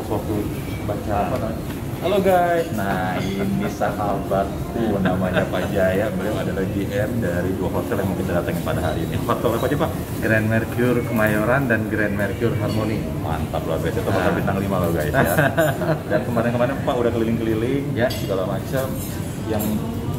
waktu baca apa namanya. Halo guys, nah ini sahabatku namanya Pak Jaya, beliau adalah GM dari dua hotel yang mungkin kita datangin pada hari ini. Hotel apa aja Pak? Grand Mercure Kemayoran dan Grand Mercure Harmony. Mantap luar biasa, itu hotel bintang 5 loh guys ya. Dan kemarin-kemarin Pak udah keliling-keliling ya segala macam. Yang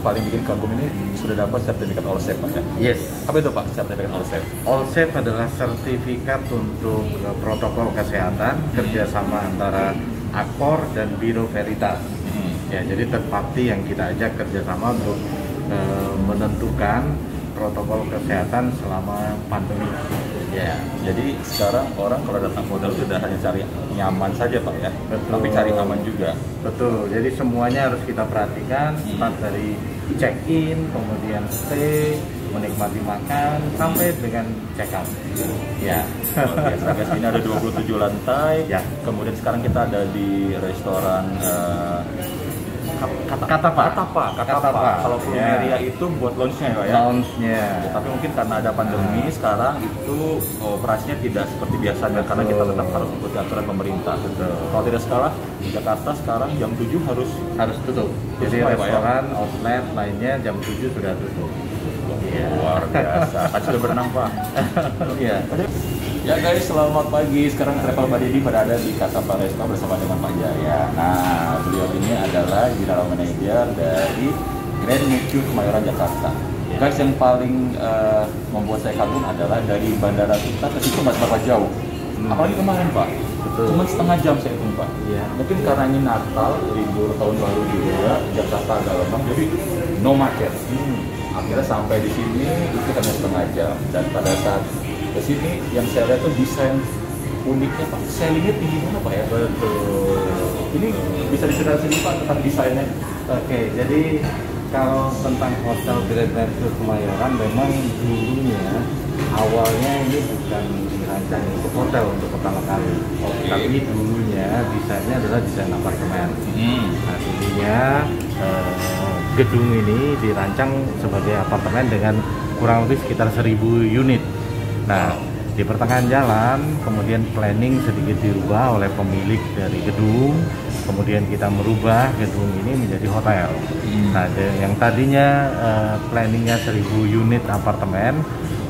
paling bikin kagum ini sudah dapat sertifikat All Safe Pak ya? Yes. Apa itu Pak sertifikat All Safe? All Safe adalah sertifikat untuk protokol kesehatan kerjasama antara Accor dan Bureau Veritas. Ya, jadi third party yang kita ajak kerjasama untuk menentukan protokol kesehatan selama pandemi. Ya, jadi sekarang orang kalau datang hotel itu tidak hanya cari nyaman saja Pak ya, Betul. tapi cari aman juga. Betul, jadi semuanya harus kita perhatikan, start dari check-in, kemudian stay, menikmati makan, sampai dengan check-out. Ya. Luar biasa guys, ini ada 27 lantai, Ya. kemudian sekarang kita ada di restoran Kata Pak. Kalau Plumeria itu buat lounge-nya ya. Lounge-nya. Tapi mungkin karena ada pandemi sekarang itu operasinya tidak seperti biasanya karena kita tetap harus ikuti aturan pemerintah. Kalau tidak salah di Jakarta sekarang jam 7 harus tutup. Jadi Pak, restoran, outlet lainnya jam 7 sudah tutup. Luar biasa. Kan sudah berenang Pak. Iya. Ya guys, selamat pagi. Sekarang Travel Buddy pada ada di Casa Palestra bersama dengan Pak Jaya. Nah, beliau ini adalah General Manager dari Grand Mercure Kemayoran Jakarta. Guys, yang paling membuat saya kagum adalah dari bandara kita ke situ nggak seberapa jauh. Apalagi kemarin Pak, cuma setengah jam saya hitung Pak. Iya. Mungkin karena ini Natal, libur tahun baru juga, Jakarta agak lemah, jadi no market. Akhirnya sampai di sini itu hanya setengah jam. Dan pada saat ke sini yang saya lihat tuh desain uniknya Pak, sellingnya tinggi banget Pak ya. Betul. Ini bisa diceritain sini Pak tentang desainnya. Oke, jadi kalau tentang hotel Grand Mercure Kemayoran, memang dulunya awalnya ini bukan dirancang untuk hotel untuk pertama kali. Tapi dulunya desainnya adalah desain apartemen. Nah, dulunya gedung ini dirancang sebagai apartemen dengan kurang lebih sekitar 1000 unit. Nah, di pertengahan jalan kemudian planning sedikit dirubah oleh pemilik dari gedung, kemudian kita merubah gedung ini menjadi hotel. Nah, yang tadinya planningnya 1000 unit apartemen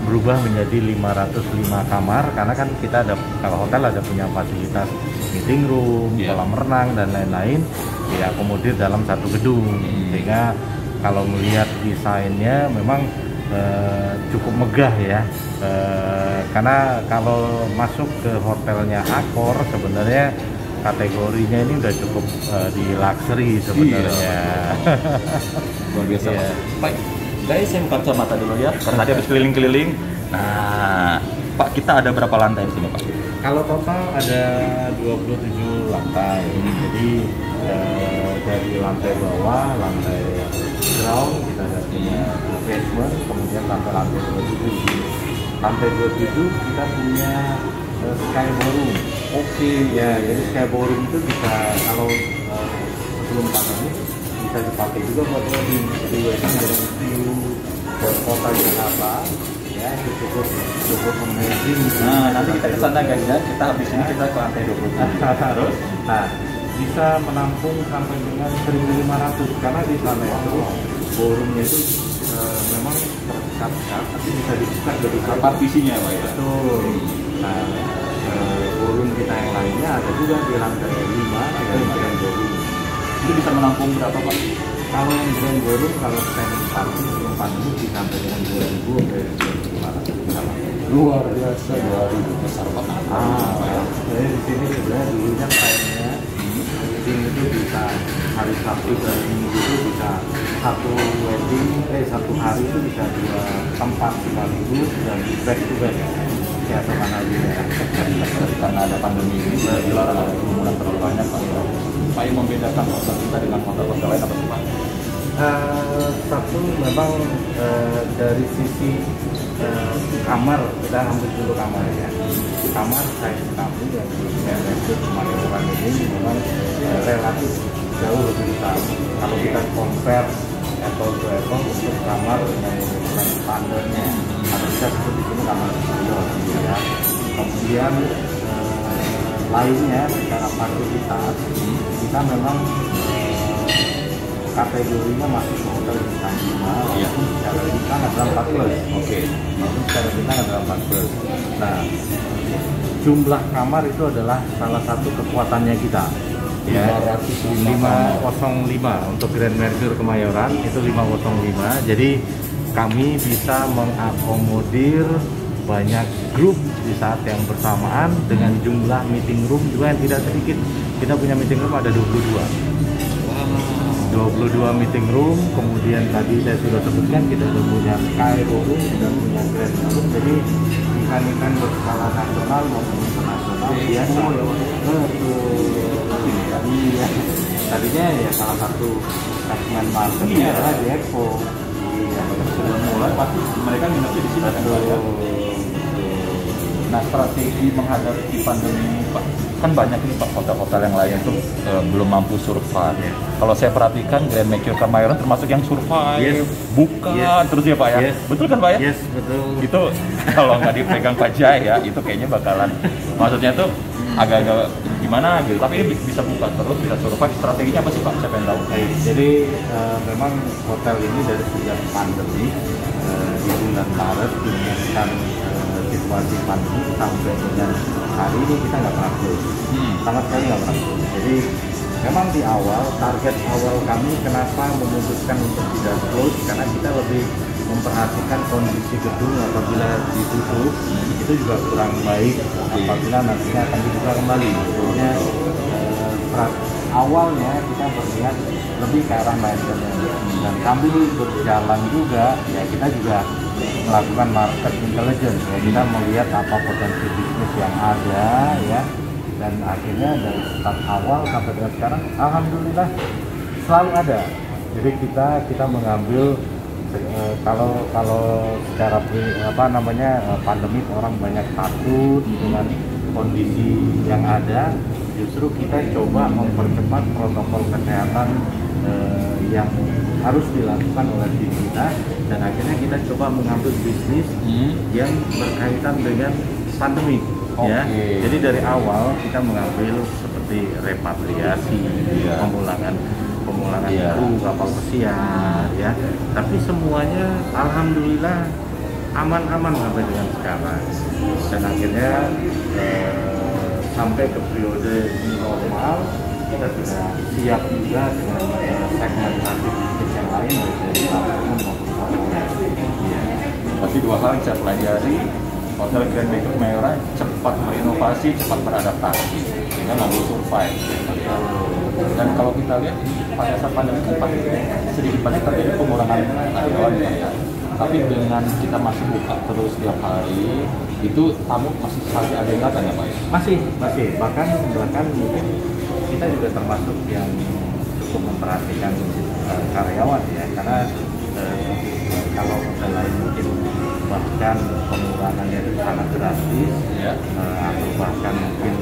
berubah menjadi 505 kamar, karena kan kita ada, kalau hotel ada punya fasilitas meeting room, kolam renang dan lain-lain, diakomodir dalam satu gedung. Sehingga kalau melihat desainnya memang cukup megah ya, karena kalau masuk ke hotelnya Accor sebenarnya kategorinya ini udah cukup di luxury sebenarnya. Luar biasa Pak. Guys, saya buka kacamata dulu ya, karena tadi habis keliling-keliling. Nah, Pak, kita ada berapa lantai di sini Pak? Kalau total ada 27 lantai. Jadi dari lantai bawah, lantai ground kita ada punya basement, kemudian sampai lantai 27. Lantai 27 kita punya sky ballroom. Oke. Ya, jadi sky ballroom itu bisa, kalau sebelum pandemi bisa dipakai juga buat wedding. Jadi wedding dengan view buat kota Jakarta, ya itu cukup amazing. Nah, nanti kita ke sana guys ya. Kita habis ini kita ke lantai 27. Terus, nah, bisa menampung sampai dengan 1.500 karena di sana itu ballroomnya itu memang tersekat-sekat, tapi bisa dibuka dari partisinya Pak ya. Betul. Nah, ballroom kita yang lainnya ada juga di lantai 5 ada yang grand ballroom. Itu bisa menampung berapa Pak? Kalau yang grand ballroom, kalau standing party sebelum pandemi bisa sampai dengan 2.000 sampai 2.500. Luar biasa, 2.000 besar banget. Jadi di sini sebenarnya dulunya kayaknya wedding itu bisa hari Sabtu dan Minggu itu bisa satu hari itu bisa 2 tempat sekaligus dan back to back ya teman aja ya. Karena ada pandemi ini, dilarang ada kerumunan terlalu banyak Pak. Pak, yang membedakan hotel kita dengan hotel-hotel lain apa sih Pak? Satu memang dari sisi kamar, kita ambil dulu kamar ya. Kamar size kami yang di Kemayoran ini memang relatif jauh lebih besar. Kalau kita compare apple to apple untuk kamar yang merupakan standarnya, ada kita sebut di sini kamar studio ya. Kemudian lainnya secara fasilitas kita memang kategorinya masih hotel bintang 5, walaupun secara bintang adalah 4+. Walaupun secara bintang adalah 4+. Nah, jumlah kamar itu adalah salah satu kekuatannya kita. Ya, 505 untuk Grand Mercure Kemayoran itu 505. Jadi kami bisa mengakomodir banyak grup di saat yang bersamaan dengan jumlah meeting room juga yang tidak sedikit. Kita punya meeting room ada 22 meeting room. Kemudian tadi saya sudah sebutkan kita sudah punya Sky Room, sudah punya Grand Room. Jadi event-event berskala nasional maupun internasional biasa. Iya. Tadinya ya salah satu segmen marketing adalah di Expo. Iya, sebelum mulai pasti mereka nginepnya di sini kan ya. Nah, strategi menghadapi pandemi ini Pak, kan banyak nih Pak hotel-hotel yang lain itu belum mampu survive. Yeah. Kalau saya perhatikan Grand Mercure Kemayoran termasuk yang survive, buka terus ya Pak ya. Betul kan Pak ya? Yes, betul. Itu kalau nggak dipegang Pak Jaya itu kayaknya bakalan, maksudnya tuh agak-agak gimana gitu. Tapi ini bisa buka terus, bisa survive. Strateginya apa sih Pak? Saya pengen tahu. Jadi memang hotel ini dari sejak pandemi di bulan Maret dengan situasi pandemi sampai dengan hari ini kita nggak pernah close, sama sekali nggak pernah close. Jadi memang di awal target awal kami kenapa memutuskan untuk tidak close karena kita lebih memperhatikan kondisi gedung apabila ditutup itu juga kurang baik apabila nantinya akan dibuka kembali. Jadinya awalnya kita berniat lebih ke arah maintenance dan sambil berjalan juga ya kita juga melakukan market intelligence ya, kita melihat apa potensi bisnis yang ada ya, dan akhirnya dari start awal sampai dengan sekarang alhamdulillah selalu ada. Jadi kita mengambil kalau secara pandemi orang banyak takut dengan kondisi yang ada, justru kita coba mempercepat protokol kesehatan yang harus dilakukan oleh tim kita, dan akhirnya kita coba mengambil bisnis yang berkaitan dengan pandemi. Ya, jadi dari awal kita mengambil seperti repatriasi, pemulangan kru kapal pesiar, ya. Tapi semuanya alhamdulillah aman-aman sampai dengan sekarang. Dan akhirnya sampai ke periode normal kita sudah siap juga dengan segmentasi bisnis yang lain dari platform maupun hotel. Tapi dua hal yang saya pelajari, Hotel Grand Mercure Kemayoran cepat berinovasi, cepat beradaptasi, sehingga mampu survive. Dan kalau kita lihat pada saat pandemi kan sedikit banyak terjadi pengurangan karyawan, tapi dengan kita masih buka terus setiap hari, itu tamu masih saling ada yang datang ya Pak? Masih, bahkan mungkin kita juga termasuk yang cukup memperhatikan karyawan ya, karena kalau hotel lain mungkin bahkan pengurangannya itu sangat drastis, atau bahkan mungkin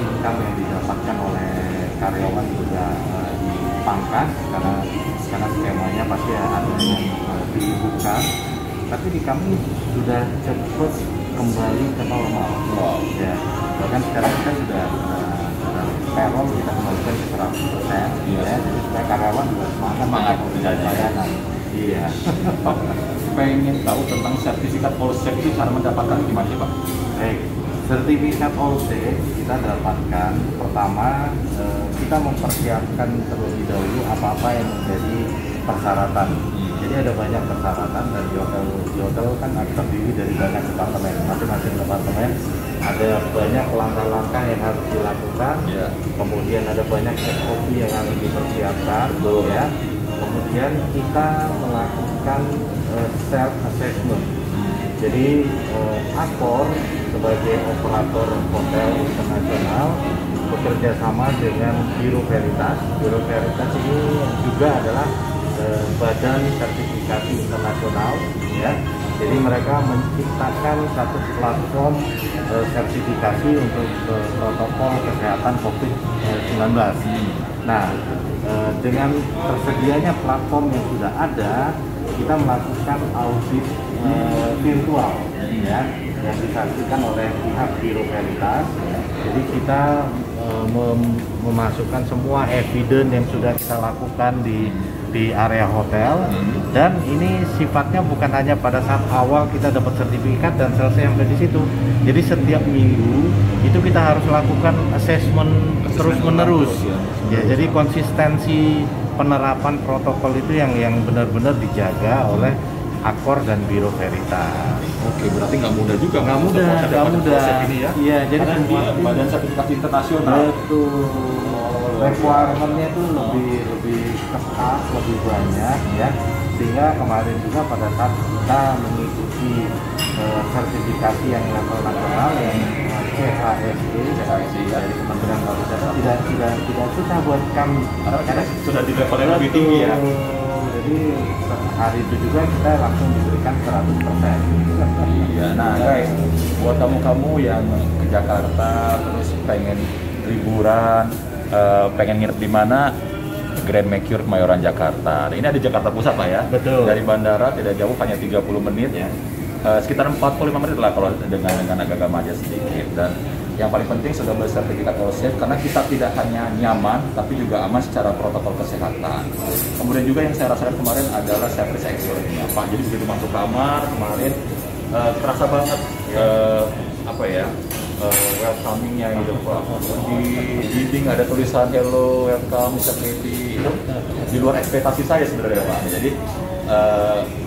income yang didapatkan oleh karyawan juga dipangkas karena skemanya pasti ada yang dibuka. Tapi di kami sudah cepat kembali ke normal. Ya, bahkan sekarang kita sudah payroll kita kembalikan ke 100%. Ya, jadi supaya karyawan juga semangat untuk pelayanan. Iya. Pengen tahu tentang sertifikat Allsafe itu cara mendapatkan gimana Pak? Baik, sertifikat Allsafe kita dapatkan pertama kita mempersiapkan terlebih dahulu apa-apa yang menjadi persyaratan. Jadi ada banyak persyaratan, dan di hotel kan terdiri dari banyak departemen. Masing-masing departemen ada banyak langkah-langkah yang harus dilakukan. Kemudian ada banyak SOP yang harus dipersiapkan. Ya. Kemudian kita melakukan self assessment. Jadi Accor sebagai operator hotel internasional bekerja sama dengan Bureau Veritas. Bureau Veritas ini juga adalah badan sertifikasi internasional, ya. Jadi mereka menciptakan satu platform sertifikasi untuk protokol kesehatan COVID-19. Nah, dengan tersedianya platform yang sudah ada, kita melakukan audit virtual, ya. yang disaksikan oleh pihak Biro Veritas. Jadi kita memasukkan semua evidence yang sudah kita lakukan di area hotel, dan ini sifatnya bukan hanya pada saat awal kita dapat sertifikat dan selesai sampai di situ. Jadi setiap minggu itu kita harus lakukan assessment terus menerus. Ya, jadi konsistensi penerapan protokol itu yang benar-benar dijaga oleh Akor dan Biro Veritas. Oke, berarti nggak mudah juga. Nggak mudah. Ini ya. Iya, jadi karena dia badan sertifikasi internasional. Betul. Requirement-nya itu lebih ketat, lebih banyak ya. Sehingga kemarin juga pada saat kita mengikuti sertifikasi yang level nasional yang CHSE dari Kementerian Pariwisata tidak susah buat kami Karena sudah di level yang lebih tinggi ya. Jadi hari itu juga kita langsung diberikan 100%. Iya, nah guys, buat kamu yang ke Jakarta terus pengen liburan, pengen nginep di mana, Grand Mercure Kemayoran Jakarta. Nah, ini ada Jakarta Pusat lah ya. Betul. Dari bandara tidak jauh, hanya 30 menit ya. Sekitar 45 menit lah kalau dengan agak maju sedikit. Dan yang paling penting sudah bersertifikat OSHA karena kita tidak hanya nyaman tapi juga aman secara protokol kesehatan. Kemudian juga yang saya rasakan kemarin adalah service excellence-nya Pak. Jadi begitu masuk kamar kemarin terasa banget welcoming-nya gitu Pak. Di dinding ada tulisan hello, welcome, Mr. Kevin. Itu di luar ekspektasi saya sebenarnya Pak. Jadi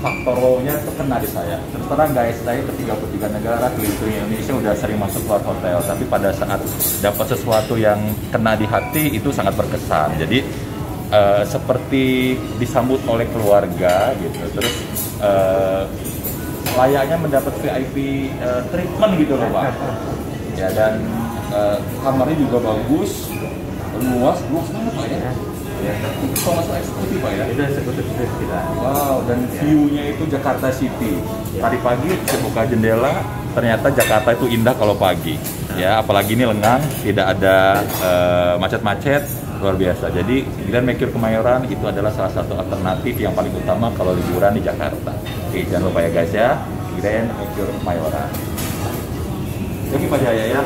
faktor wow-nya itu kena di saya. Terus terang guys, saya ke 33 negara keliling Indonesia udah sering masuk luar hotel, tapi pada saat dapat sesuatu yang kena di hati itu sangat berkesan. Jadi seperti disambut oleh keluarga gitu. Terus layaknya mendapat VIP treatment gitu loh Pak. Ya, dan kamarnya juga bagus, luas banget Pak ya. Ya, itu kalau masuk eksekutif Pak ya? Itu eksekutif kita. Wow, dan view-nya itu Jakarta City. Tadi pagi saya buka jendela, ternyata Jakarta itu indah kalau pagi. Ya, apalagi ini lengang, tidak ada macet-macet, luar biasa. Jadi Grand Mercure Kemayoran itu adalah salah satu alternatif yang paling utama kalau liburan di Jakarta. Oke, jangan lupa ya guys ya, Grand Mercure Kemayoran. Oke Pak Jaya ya.